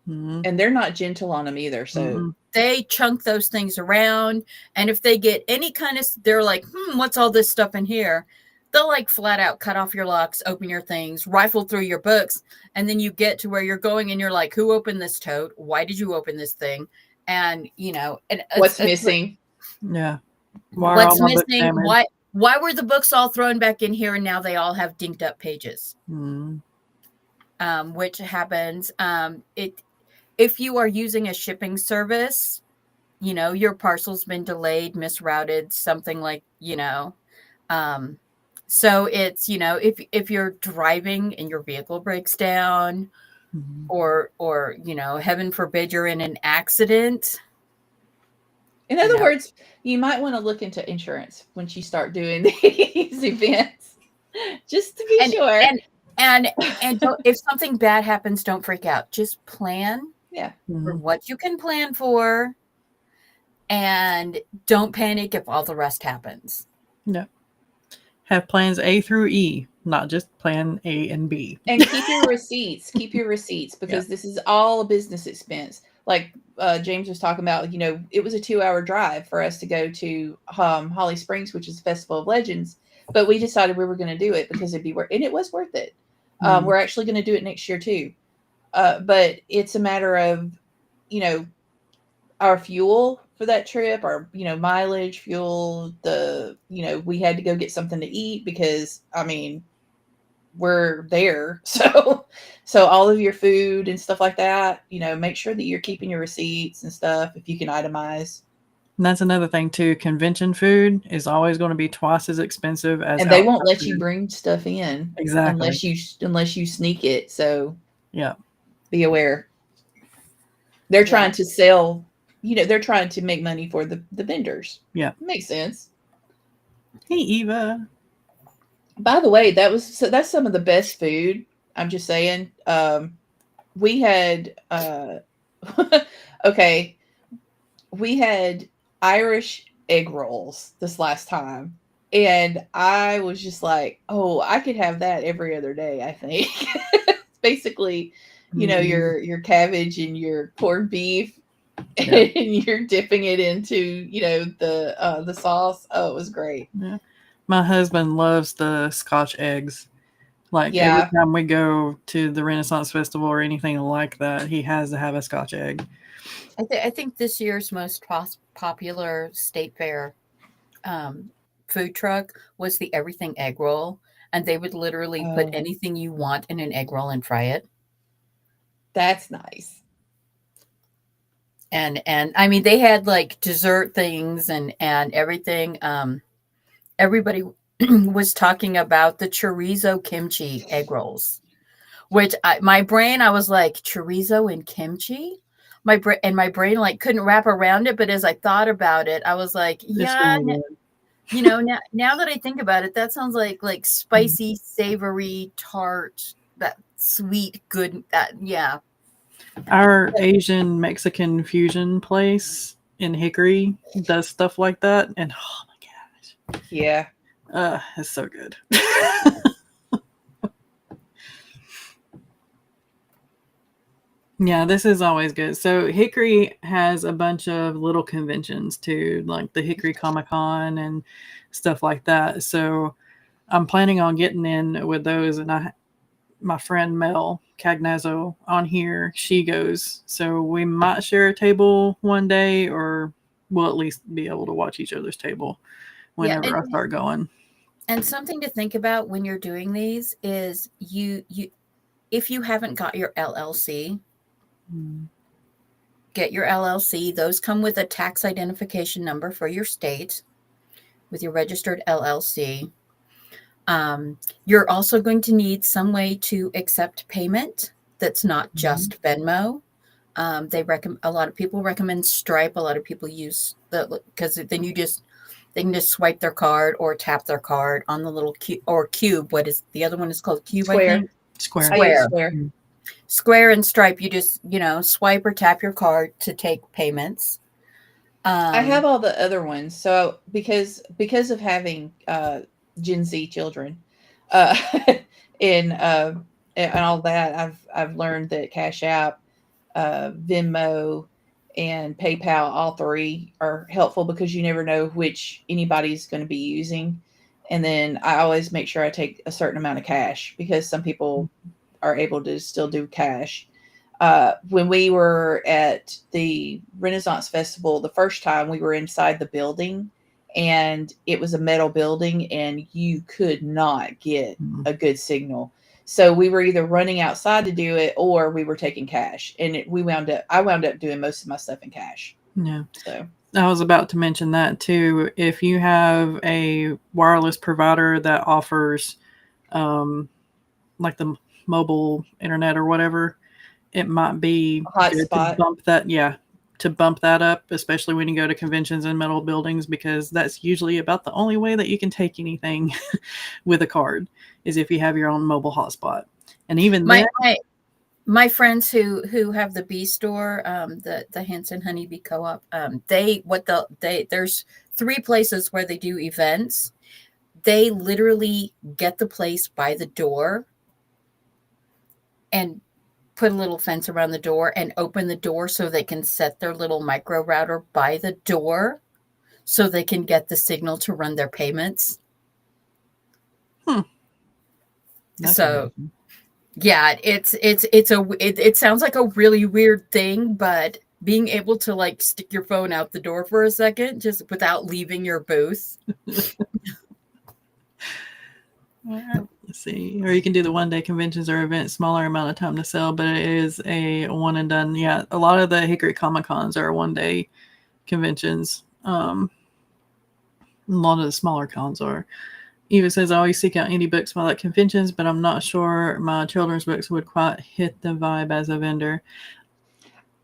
And they're not gentle on them either. So they chunk those things around, and if they get any kind of, they're like, what's all this stuff in here? They'll like flat out cut off your locks, open your things, rifle through your books, and then you get to where you're going and you're like, who opened this tote? Why did you open this thing? And and what's missing? What's missing? Why were the books all thrown back in here and now they all have dinked up pages? Which happens. If you are using a shipping service, your parcel's been delayed, misrouted, something like, so it's, if you're driving and your vehicle breaks down, or heaven forbid you're in an accident. In other words, you might want to look into insurance when you start doing these events, just to be sure. And if something bad happens, don't freak out. Just plan for what you can plan for, and don't panic if all the rest happens. No. Have plans A through E, not just plan A and B. And keep your receipts. Keep your receipts, because this is all a business expense. Like James was talking about, it was a 2-hour drive for us to go to Holly Springs, which is Festival of Legends. But we decided we were going to do it because it'd be worth it. And it was worth it. We're actually going to do it next year too. But it's a matter of, our fuel for that trip, our, mileage, fuel, we had to go get something to eat because, we're there. So all of your food and stuff like that, make sure that you're keeping your receipts and stuff if you can itemize. And that's another thing too. Convention food is always going to be twice as expensive as, and they won't let you bring stuff in exactly unless you sneak it. So yeah, be aware. They're trying to sell. They're trying to make money for the vendors. Yeah, makes sense. Hey Eva. By the way, that's some of the best food. I'm just saying. We had okay. We had Irish egg rolls this last time, and I was just like, oh, I could have that every other day, I think. Basically, your cabbage and your corned beef, and you're dipping it into the sauce. Oh, it was great. Yeah. My husband loves the Scotch eggs. Like every time we go to the Renaissance Festival or anything like that, he has to have a Scotch egg. I think this year's most popular state fair food truck was the everything egg roll, and they would literally put anything you want in an egg roll and fry it. That's nice. And they had like dessert things and everything. Everybody was talking about the chorizo kimchi egg rolls, which my brain, I was like, chorizo and kimchi? My brain like couldn't wrap around it. But as I thought about it, I was like, now that I think about it, that sounds like spicy, savory, tart, that sweet, good, Our Asian Mexican fusion place in Hickory does stuff like that, and oh my gosh, Yeah. it's so good. Yeah, this is always good. So Hickory has a bunch of little conventions too, like the Hickory Comic Con and stuff like that. So I'm planning on getting in with those, and my friend Mel Cagnazzo on here, she goes. So we might share a table one day, or we'll at least be able to watch each other's table whenever I start going. And something to think about when you're doing these is you if you haven't got your LLC, get your LLC. Those come with a tax identification number for your state with your registered LLC. You're also going to need some way to accept payment that's not just Venmo. A lot of people recommend Stripe. A lot of people use because then they can just swipe their card or tap their card on the little cube. What is the other one is called? Cube, Square. I think. Square. I use Square. Square and Stripe, you just, swipe or tap your card to take payments. I have all the other ones. So because of having Gen Z children, and all that, I've learned that Cash App, Venmo, and PayPal, all three are helpful because you never know which anybody's going to be using. And then I always make sure I take a certain amount of cash because some people are able to still do cash. When we were at the Renaissance Festival, the first time we were inside the building, and it was a metal building, and you could not get a good signal. So we were either running outside to do it, or we were taking cash, and I wound up doing most of my stuff in cash. Yeah. So I was about to mention that too. If you have a wireless provider that offers, like the mobile internet or whatever, it might be good to bump that up, especially when you go to conventions and metal buildings, because that's usually about the only way that you can take anything with a card is if you have your own mobole hotspot. And even my friends who have the bee store, the Hanson Honeybee Co-op, there's 3 places where they do events. They literally get the place by the door and put a little fence around the door and open the door so they can set their little micro router by the door so they can get the signal to run their payments. So amazing. Yeah, it sounds like a really weird thing, but being able to like stick your phone out the door for a second just without leaving your booth. Let's see, or you can do the one-day conventions or events, smaller amount of time to sell, but it is a one and done. Yeah, a lot of the Hickory Comic Cons are one-day conventions. A lot of the smaller cons are. Eva says, I always seek out indie books while at conventions, but I'm not sure my children's books would quite hit the vibe as a vendor.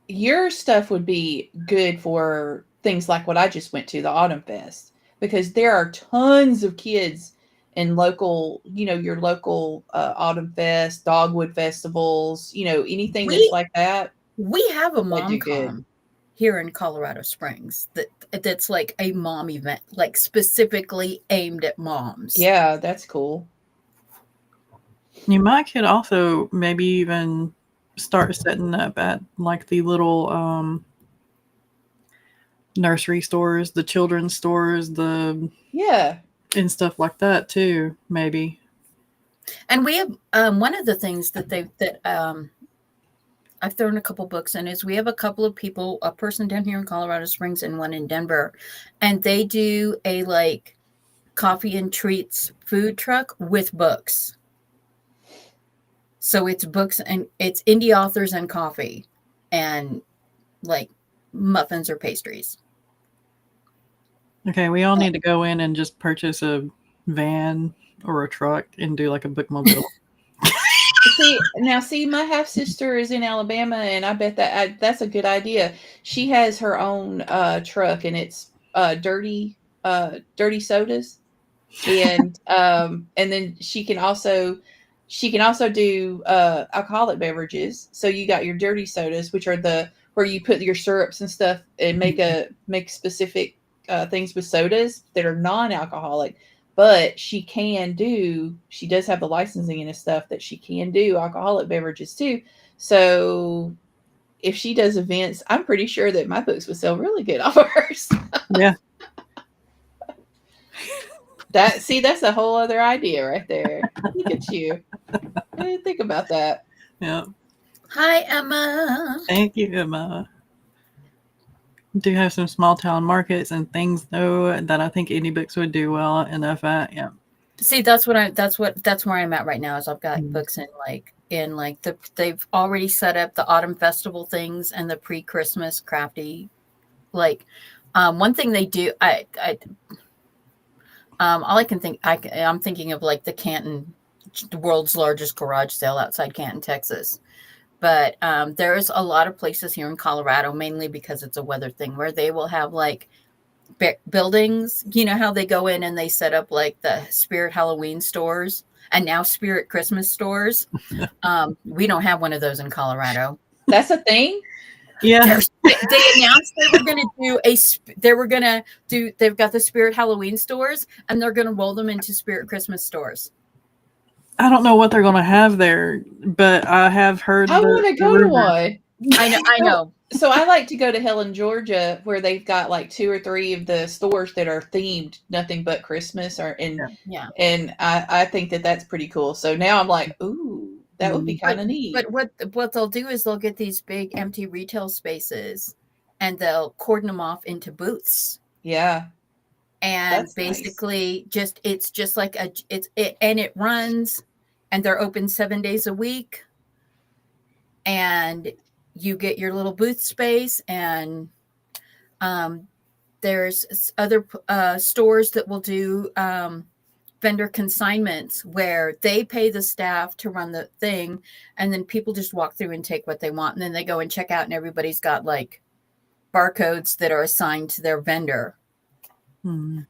Your stuff would be good for things like what I just went to, the Autumn Fest, because there are tons of kids in local, your local Autumn Fest, Dogwood festivals, anything that's like that. We have a mom con here in Colorado Springs that's like a mom event, like specifically aimed at moms. Yeah, that's cool. You might could also maybe even start setting up at like the little nursery stores, the children's stores, and stuff like that too, maybe. And we have one of the things that I've thrown a couple books in is we have a couple of people, a person down here in Colorado Springs and one in Denver, and they do a like coffee and treats food truck with books. So it's books and it's indie authors and coffee and like muffins or pastries. Okay, we all need to go in and just purchase a van or a truck and do like a bookmobile. See, my half sister is in Alabama, and I bet that's a good idea. She has her own truck, and it's dirty sodas, and then she can also do alcoholic beverages. So you got your dirty sodas, which are the where you put your syrups and stuff and make specific things with sodas that are non-alcoholic. But she does have the licensing and stuff that she can do alcoholic beverages too. So if she does events, I'm pretty sure that my books would sell really good off of hers. Yeah. That's a whole other idea right there. Look at you. I didn't think about that. Yeah. Hi, Emma. Thank you, Emma. Do have some small town markets and things though that I think indie books would do well enough at. Yeah. See, that's where I'm at right now. Is I've got books they've already set up the autumn festival things and the pre-Christmas crafty. One thing they do, all I can think, I'm thinking of like the Canton, the world's largest garage sale outside Canton, Texas. But there's a lot of places here in Colorado, mainly because it's a weather thing, where they will have like buildings. You know how they go in and they set up like the Spirit Halloween stores and now Spirit Christmas stores. We don't have one of those in Colorado. That's a thing. Yeah. They announced they've got the Spirit Halloween stores and they're going to roll them into Spirit Christmas stores. I don't know what they're going to have there, but I have heard. I want to go to one. I know. So I like to go to Helen, Georgia, where they've got like 2 or 3 of the stores that are themed nothing but Christmas, and I think that that's pretty cool. So now I'm like, ooh, that would be kind of neat. But what they'll do is they'll get these big empty retail spaces, and they'll cordon them off into booths. Yeah. And that's basically nice. It's just like it runs, and they're open 7 days a week, and you get your little booth space, and there's other stores that will do vendor consignments where they pay the staff to run the thing, and then people just walk through and take what they want, and then they go and check out, and everybody's got like barcodes that are assigned to their vendor. Kind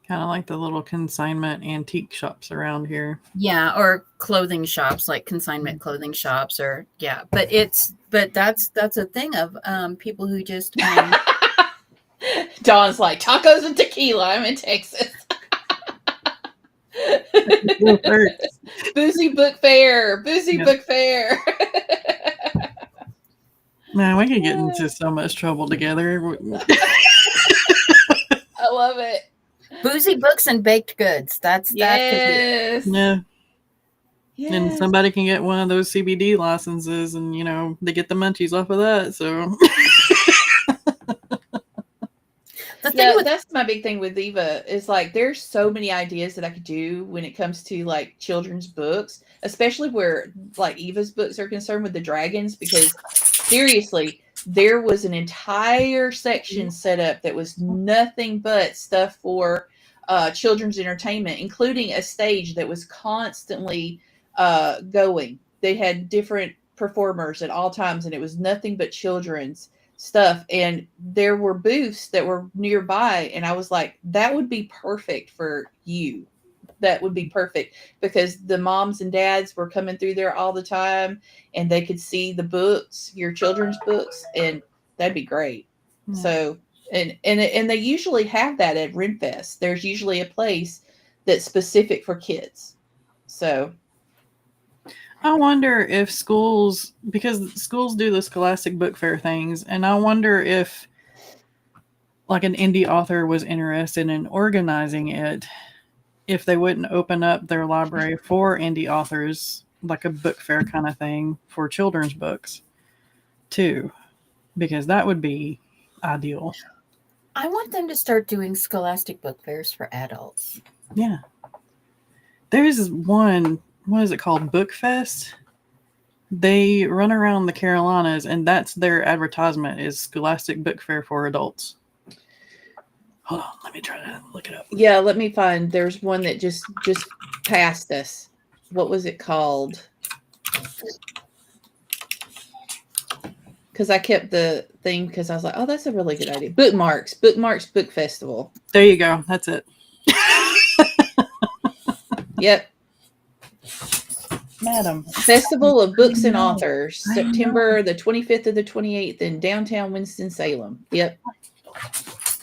of like the little consignment antique shops around here. Yeah, or clothing shops, like consignment clothing shops, or but that's a thing of people who just Dawn's like tacos and tequila. I'm in Texas. Boozy book fair. Book fair. Man, we could get into so much trouble together. I love it. Boozy books and baked goods. That could be it. Yeah. Yes. And somebody can get one of those CBD licenses, and they get the munchies off of that. So that's my big thing with Eva is like there's so many ideas that I could do when it comes to like children's books, especially where like Eva's books are concerned with the dragons, because seriously, there was an entire section set up that was nothing but stuff for children's entertainment, including a stage that was constantly going. They had different performers at all times, and it was nothing but children's stuff. And there were booths that were nearby, and I was like, that would be perfect for you. That would be perfect, because the moms and dads were coming through there all the time, and they could see the books, your children's books, and that'd be great. So, and they usually have that at Renfest. There's usually a place that's specific for kids. So I wonder if schools, because schools do the Scholastic Book Fair things, and I wonder if like an indie author was interested in organizing it, if they wouldn't open up their library for indie authors, like a book fair kind of thing for children's books too, because that would be ideal. I want them to start doing Scholastic Book Fairs for adults. Yeah. There's one, what is it called? Book Fest. They run around the Carolinas, and that's their advertisement, is Scholastic Book Fair for adults. Hold on, let me try to look it up. Yeah, let me find. There's one that just passed us. What was it called? Because I kept the thing because I was like, oh, that's a really good idea. Bookmarks Book Festival. There you go. That's it. Yep. Madam. Festival of Books and I know. Authors, I know. September the 25th to the 28th in downtown Winston-Salem. Yep.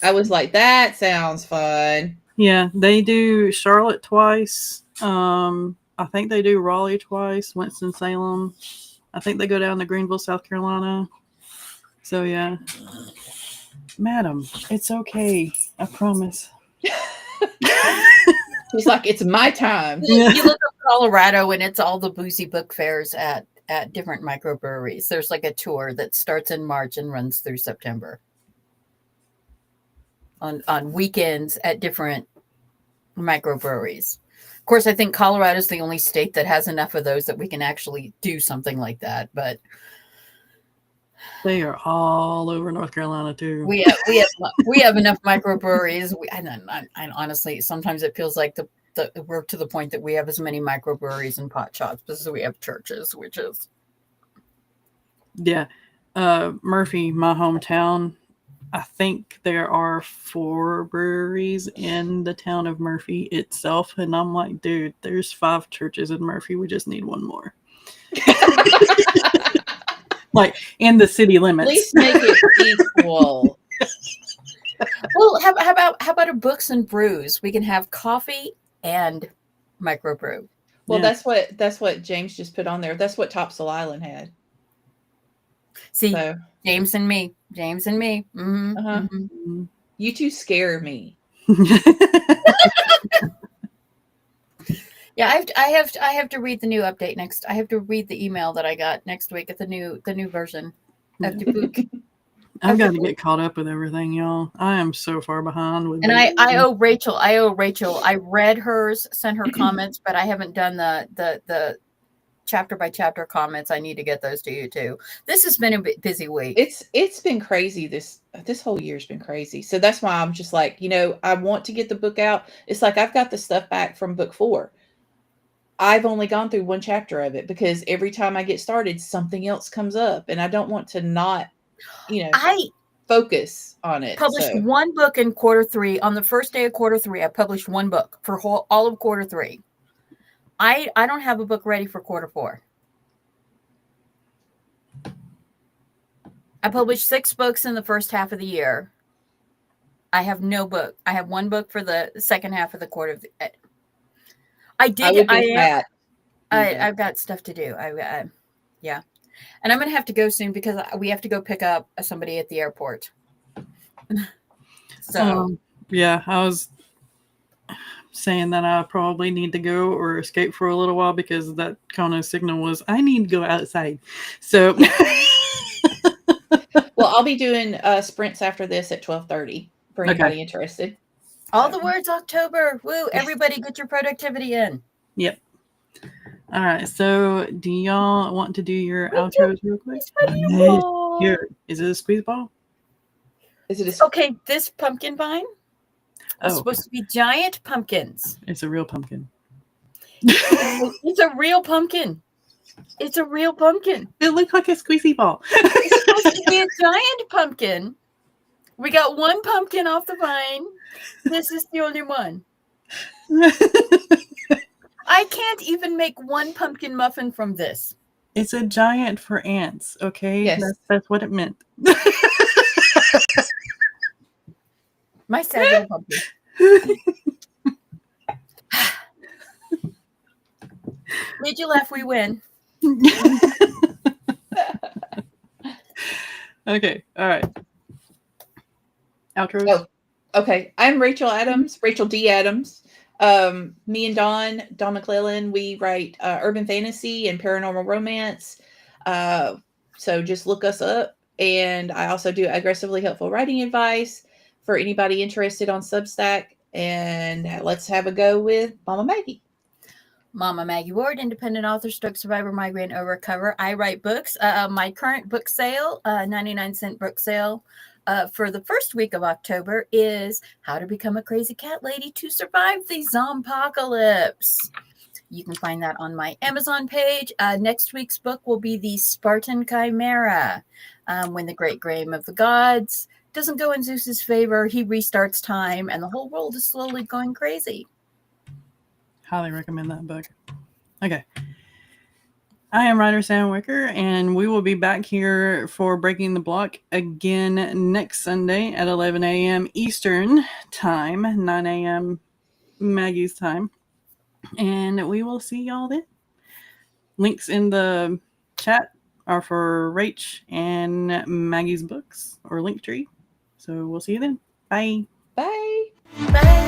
I was like, that sounds fun. Yeah, they do Charlotte twice. I think they do Raleigh twice, Winston-Salem. I think they go down to Greenville, South Carolina. So yeah. Madam, it's okay. I promise. He's like, it's my time. You look up Colorado and it's all the boozy book fairs at different microbreweries. There's like a tour that starts in March and runs through September. On weekends at different microbreweries. Of course, I think Colorado is the only state that has enough of those that we can actually do something like that. But they are all over North Carolina too. We have enough microbreweries. And honestly, sometimes it feels like we're to the point that we have as many microbreweries and pot shops as we have churches, which is Murphy, my hometown. I think there are 4 breweries in the town of Murphy itself. And I'm like, dude, there's 5 churches in Murphy. We just need one more. Like in the city limits. At least make it equal. Well, how about a books and brews? We can have coffee and microbrew. Well, that's what James just put on there. That's what Topsail Island had. See, so. James and me. Mm-hmm. Uh-huh. Mm-hmm. You two scare me. Yeah, I have to read the new update next. I have to read the email that I got next week at the new version of the book. I've got to get caught up with everything, y'all. I am so far behind with. And I owe Rachel. I read hers, sent her comments, but I haven't done the chapter by chapter comments. I need to get those to you too. This has been a busy week. It's been crazy. This whole year's been crazy. So that's why I'm just like, I want to get the book out. It's like I've got the stuff back from book 4. I've only gone through 1 chapter of it because every time I get started, something else comes up, and I don't want to not, I focus on it. Published 1 book in quarter 3. On the first day of quarter 3, I published 1 book for all of quarter 3. I don't have a book ready for quarter 4. I published 6 books in the first half of the year. I have no book. I have 1 book for the second half of the quarter. I've got stuff to do. Yeah. And I'm going to have to go soon because we have to go pick up somebody at the airport. So, yeah, I was saying that I probably need to go or escape for a little while because that kind of signal was I need to go outside. So, well, I'll be doing sprints after this at 12:30 for anybody interested. All the words October. Woo! Everybody get your productivity in. Yep. All right. So, do y'all want to do your outros real quick? Here, is it a squeeze ball? Is it okay? This pumpkin vine is supposed to be giant pumpkins. It's a real pumpkin. It's a real pumpkin. It's a real pumpkin. It looks like a squeezy ball. It's supposed to be a giant pumpkin. We got 1 pumpkin off the vine. This is the only one. I can't even make 1 pumpkin muffin from this. It's a giant for ants, okay? Yes. That's what it meant. My sad little pumpkin. Did you laugh? We win. Okay. All right. Outros. Oh, okay. I'm Rachel Adams, Rachel D. Adams. Me and Dawn McClellan, we write urban fantasy and paranormal romance. So just look us up. And I also do aggressively helpful writing advice for anybody interested on Substack. And let's have a go with Mama Maggie. Mama Maggie Ward, independent author, stroke survivor, migraine overcomer. I write books. My current book sale, 99-cent book sale for the first week of October is How to Become a Crazy Cat Lady to Survive the Zompocalypse. You can find that on my Amazon page. Next week's book will be The Spartan Chimera. When the great game of the gods doesn't go in Zeus's favor, he restarts time, and the whole world is slowly going crazy. Highly recommend that book. Okay. I am writer Sam Wicker, and we will be back here for Breaking the Block again next Sunday at 11 a.m. Eastern Time, 9 a.m. Maggie's time. And we will see y'all then. Links in the chat are for Rach and Maggie's books or Linktree. So we'll see you then. Bye. Bye. Bye.